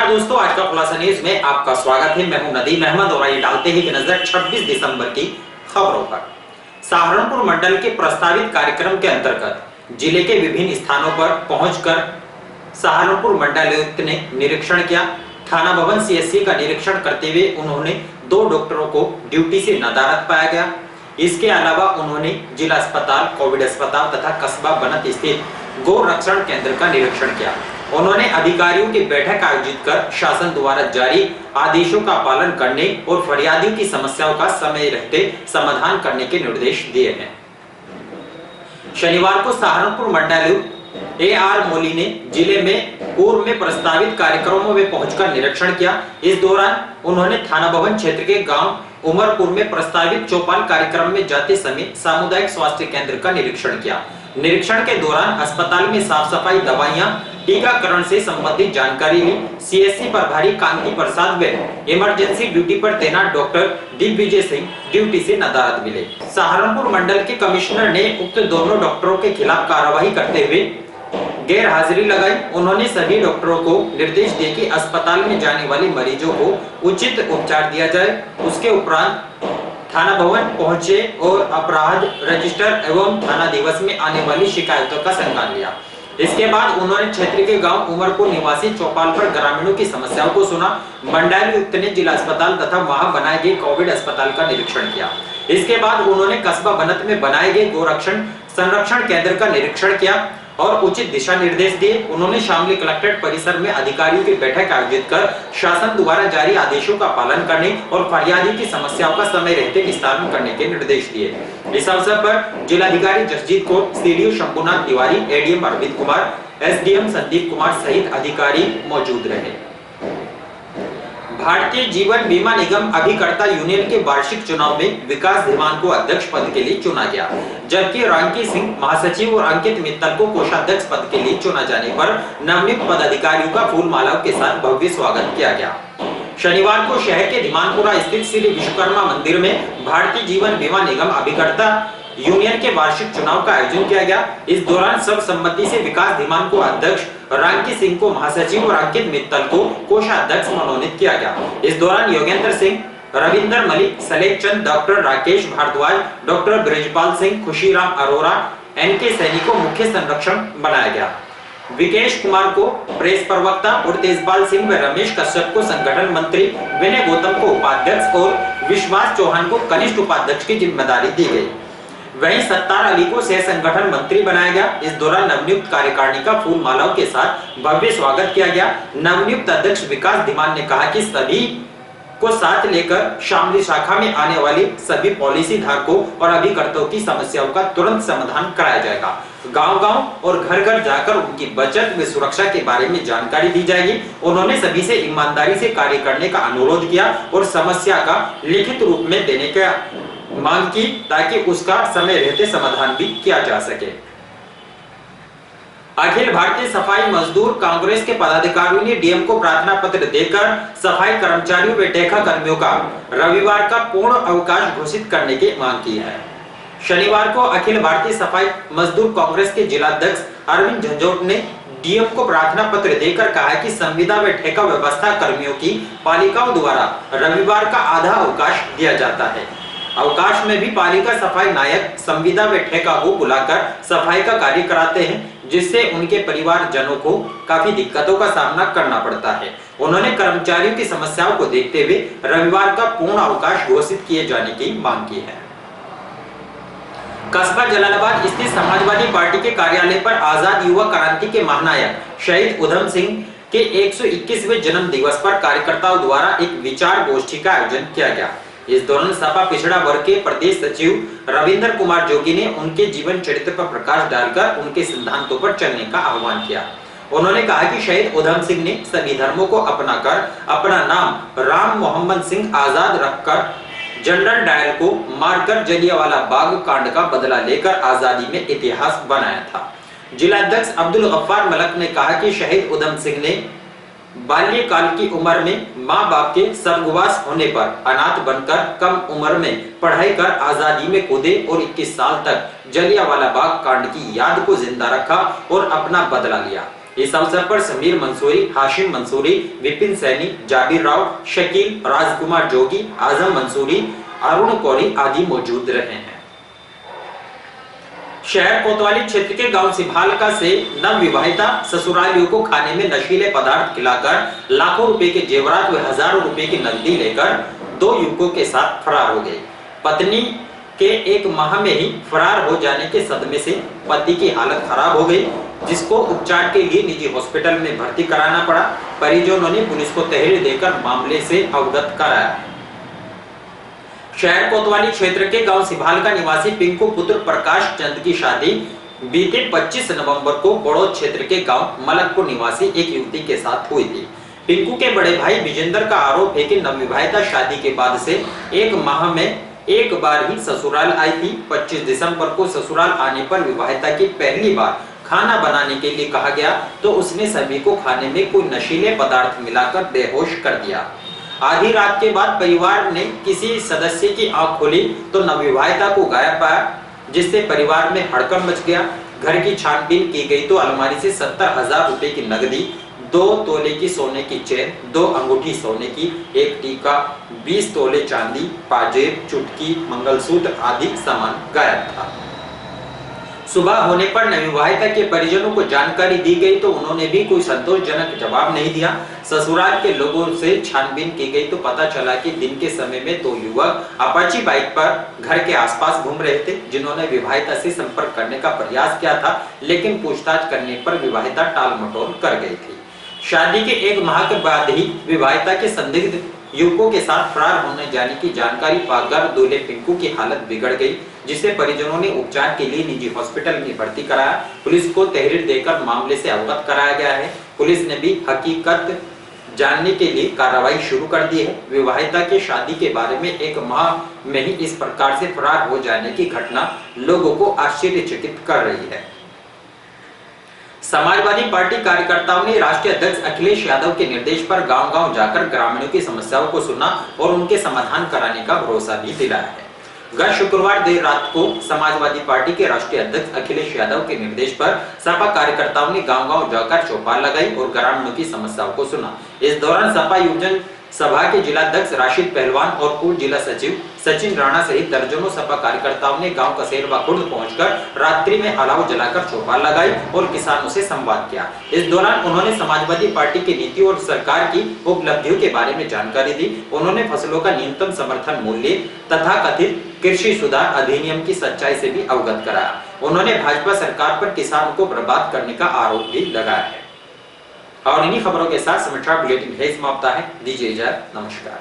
नमस्कार दोस्तों, आज का खुलासा न्यूज में आपका स्वागत है। मैं हूं नदीम अहमद और आइए डालते ही नजर 26 दिसंबर की खबरों पर। सहारनपुर मंडल के प्रस्तावित कार्यक्रम के अंतर्गत जिले के विभिन्न स्थानों पर पहुंचकर सहारनपुर मंडलायुक्त ने निरीक्षण किया। थाना भवन सीएससी का निरीक्षण करते हुए उन्होंने 2 डॉक्टरों को ड्यूटी से नदारद पाया गया। इसके अलावा उन्होंने जिला अस्पताल, कोविड अस्पताल तथा कस्बा बनत स्थित गौ रक्षण केंद्र का निरीक्षण किया। उन्होंने अधिकारियों की बैठक आयोजित कर शासन द्वारा जारी आदेशों का पालन करने और फरियादियों की समस्याओं का समय रहते समाधान करने के निर्देश दिए हैं। शनिवार को सहारनपुर मंडलायुक्त AR मौली ने जिले में पूर्व में प्रस्तावित कार्यक्रमों में पहुंचकर निरीक्षण किया। इस दौरान उन्होंने थाना भवन क्षेत्र के गांव उमरपुर में प्रस्तावित चौपाल कार्यक्रम में जाते समय सामुदायिक स्वास्थ्य केंद्र का निरीक्षण किया। निरीक्षण के दौरान अस्पताल में साफ सफाई, दवाइयां, टीकाकरण से संबंधित जानकारी ली। सीएससी प्रभारी कांति प्रसाद व इमरजेंसी ड्यूटी पर तैनात डॉक्टर दिग्विजय सिंह ड्यूटी से नदारद मिले। सहारनपुर मंडल के कमिश्नर ने उक्त दोनों डॉक्टरों के खिलाफ कार्रवाई करते हुए गैर हाजिरी लगाई। उन्होंने सभी डॉक्टरों को निर्देश दिए कि अस्पताल में जाने वाले मरीजों को उचित उपचार दिया जाए। उसके उपरांत थाना भवन पहुंचे और अपराध रजिस्टर एवं थाना दिवस में आने वाली शिकायतों का संज्ञान लिया। इसके बाद उन्होंने क्षेत्र के गांव उमरपुर निवासी चौपाल पर ग्रामीणों की समस्याओं को सुना। मंडलायुक्त ने जिला अस्पताल तथा वहां बनाए गए कोविड अस्पताल का निरीक्षण किया। इसके बाद उन्होंने कस्बा बनत में बनाए गए गोरक्षण संरक्षण केंद्र का निरीक्षण किया और उचित दिशा निर्देश दिए। उन्होंने शामली कलेक्ट्रेट परिसर में अधिकारियों की बैठक आयोजित कर शासन द्वारा जारी आदेशों का पालन करने और फरियादी की समस्याओं का समय रहते निस्तारण करने के निर्देश दिए। इस अवसर पर जिलाधिकारी Jasjit Kaur, CDO Shambhunath Tiwari, ADM Arvind Kumar, SDM Sandeep Kumar सहित अधिकारी मौजूद रहे। भारतीय जीवन बीमा निगम अभिकर्ता यूनियन के वार्षिक चुनाव में विकास धीमान को अध्यक्ष पद के लिए चुना गया, जबकि रांकी सिंह महासचिव और अंकित मित्तल को कोषाध्यक्ष पद के लिए चुना जाने पर नवनियुक्त पदाधिकारियों का फूल मालाओं के साथ भव्य स्वागत किया गया। शनिवार को शहर के धीमानपुरा स्थित श्री विश्वकर्मा मंदिर में भारतीय जीवन बीमा निगम अभिकर्ता यूनियन के वार्षिक चुनाव का आयोजन किया गया। इस दौरान सर्वसम्मति से विकास धीमान को अध्यक्ष, रांकी सिंह को महासचिव और अंकित मित्तल को कोषाध्यक्ष मनोनीत किया गया। इस दौरान Yogendra Singh, Ravinder Malik, Salekh Chand, doctor Rakesh Bhardwaj, doctor Brajpal Singh, Khushiram Arora, NK Saini को मुख्य संरक्षक बनाया गया। विकेश कुमार को प्रेस प्रवक्ता और तेजपाल सिंह व रमेश कश्यप को संगठन मंत्री, विनय गौतम को उपाध्यक्ष और विश्वास चौहान को कनिष्ठ उपाध्यक्ष की जिम्मेदारी दी गई। वहीं सत्तार अली को सह संगठन मंत्री बनाया गया। इस दौरान नवनियुक्त कार्यकारिणी का फूल मालाओं के साथ भव्य स्वागत किया गया। नवनियुक्त अध्यक्ष विकास धीमान ने कहा कि सभी को साथ लेकर शामली शाखा में आने वाली सभी पॉलिसी धारकों और अभिकर्ताओं की समस्याओं का तुरंत समाधान कराया जाएगा। गांव-गांव और घर-घर जाकर उनकी बचत व सुरक्षा के बारे में जानकारी दी जाएगी। उन्होंने सभी से ईमानदारी से कार्य करने का अनुरोध किया और समस्या का लिखित रूप में देने का मांग की, ताकि उसका समय रहते समाधान भी किया जा सके। अखिल भारतीय सफाई मजदूर कांग्रेस के पदाधिकारियों ने डीएम को प्रार्थना पत्र देकर सफाई कर्मचारियों व ठेका कर्मियों का रविवार का पूर्ण अवकाश घोषित करने की मांग की है। शनिवार को अखिल भारतीय सफाई मजदूर कांग्रेस के जिलाध्यक्ष अरविंद झंझोट ने डीएम को प्रार्थना पत्र देकर कहा कि संविदा व ठेका व्यवस्था कर्मियों की पालिकाओं द्वारा रविवार का आधा अवकाश दिया जाता है। अवकाश में भी पालिका सफाई नायक संविदा व ठेका को बुलाकर सफाई का कार्य कराते हैं, जिससे उनके परिवारजनों को काफी दिक्कतों का सामना करना पड़ता है। उन्होंने कर्मचारियों की समस्याओं को देखते हुए रविवार का पूर्ण अवकाश घोषित किए जाने की मांग की है। कस्बा जलालाबाद स्थित समाजवादी पार्टी के कार्यालय पर आजाद युवा क्रांति के महानायक शहीद उधम सिंह के 121वें जन्म दिवस पर कार्यकर्ताओं द्वारा एक विचार गोष्ठी का आयोजन किया गया। इस दौरान सपा पिछड़ा वर्ग के प्रदेश सचिव रविंद्र कुमार जोगी ने उनके जीवन चरित्र पर प्रकाश डालकर उनके सिद्धांतों पर चलने का आह्वान किया। उन्होंने कहा कि शहीद उधम सिंह ने सभी धर्मों को अपनाकर अपना नाम राम मोहम्मद सिंह आजाद रखकर जनरल डायल को मारकर जलियांवाला बाग कांड का बदला लेकर आजादी में इतिहास बनाया था। जिलाध्यक्ष अब्दुल गफ्फार मलक ने कहा कि शहीद उधम सिंह ने बाल्यकाल की उम्र में माँ बाप के स्वर्गवास होने पर अनाथ बनकर कम उम्र में पढ़ाई कर आजादी में कूदे और 21 साल तक जलियांवाला बाग कांड की याद को जिंदा रखा और अपना बदला लिया। इस अवसर पर समीर मंसूरी, हाशिम मंसूरी, विपिन सैनी, जाबिर राव, शकील, राजकुमार जोगी, आजम मंसूरी, अरुण कौरी आदि मौजूद रहे हैं। शहर कोतवाली क्षेत्र के गांव सिभालका से नवविवाहिता ससुरालियों को खाने में नशीले पदार्थ खिलाकर लाखों रुपए के जेवरात व हजारों रुपए की नकदी लेकर 2 युवकों के साथ फरार हो गई। पत्नी के 1 माह में ही फरार हो जाने के सदमे से पति की हालत खराब हो गई, जिसको उपचार के लिए निजी हॉस्पिटल में भर्ती कराना पड़ा। परिजनों ने पुलिस को तहरीर देकर मामले से अवगत कराया। शहर कोतवाली क्षेत्र के गांव सिभालका निवासी पिंकू पुत्र प्रकाश चंद की शादी बीते 25 नवंबर को बड़ौद क्षेत्र के गांव मलकपुर निवासी एक युवती के साथ हुई थी। पिंकू के बड़े भाई विजेंद्र का आरोप है कि नवविवाहिता शादी के बाद से 1 माह में एक बार ही ससुराल आई थी। 25 दिसंबर को ससुराल आने पर विवाहिता की पहली बार खाना बनाने के लिए कहा गया तो उसने सभी को खाने में कोई नशीले पदार्थ मिलाकर बेहोश कर दिया। आधी रात के बाद परिवार ने किसी सदस्य की आंख खोली तो नवविवाहिता को गायब पाया, जिससे परिवार में हड़कंप मच गया। घर की छानबीन की गई तो अलमारी से 70,000 रुपए की नकदी, 2 तोले की सोने की चेन, 2 अंगूठी सोने की, 1 टीका, 20 तोले चांदी, पाजेब, चुटकी, मंगलसूत्र आदि सामान गायब था। सुबह होने पर नवविवाहिता के परिजनों को जानकारी दी गई तो उन्होंने भी कोई संतोषजनक जवाब नहीं दिया। ससुराल के लोगों से छानबीन की गई तो पता चला कि दिन के समय में 2 युवक अपाची बाइक पर घर के आसपास घूम रहे थे, जिन्होंने विवाहिता से संपर्क करने का प्रयास किया था, लेकिन पूछताछ करने पर विवाहिता टाल मटोल कर गई थी। शादी के 1 माह के बाद ही विवाहिता के संदिग्ध युवकों के साथ फरार होने जाने की जानकारी पाकर दूल्हे पिंकू की हालत बिगड़ गई, जिसे परिजनों ने उपचार के लिए निजी हॉस्पिटल में भर्ती कराया। पुलिस को तहरीर देकर मामले से अवगत कराया गया है। पुलिस ने भी हकीकत जानने के लिए कार्रवाई शुरू कर दी है। विवाहिता के शादी के बारे में 1 माह में ही इस प्रकार से फरार हो जाने की घटना लोगों को आश्चर्यचकित कर रही है। समाजवादी पार्टी कार्यकर्ताओं ने राष्ट्रीय अध्यक्ष अखिलेश यादव के निर्देश पर गांव-गांव जाकर ग्रामीणों की समस्याओं को सुना और उनके समाधान कराने का भरोसा भी दिलाया है। गत शुक्रवार देर रात को समाजवादी पार्टी के राष्ट्रीय अध्यक्ष अखिलेश यादव के निर्देश पर सपा कार्यकर्ताओं ने गांव-गांव जाकर चौपाल लगाई और ग्रामीणों की समस्याओं को सुना। इस दौरान सपा युवजन सभा के जिलाध्यक्ष राशिद पहलवान और पूर्व जिला सचिव सचिन राणा सहित दर्जनों सपा कार्यकर्ताओं ने गांव कसेरवा खुर्द पहुंचकर रात्रि में अलाव जलाकर चौपाल लगाई और किसानों से संवाद किया। इस दौरान उन्होंने समाजवादी पार्टी की नीति और सरकार की उपलब्धियों के बारे में जानकारी दी। उन्होंने फसलों का न्यूनतम समर्थन मूल्य तथा कथित कृषि सुधार अधिनियम की सच्चाई से भी अवगत कराया। उन्होंने भाजपा सरकार पर किसानों को बर्बाद करने का आरोप भी लगाया है। और इन्हीं खबरों के साथ समाचार बुलेटिन समाप्त है। दीजिए इजाजत, नमस्कार।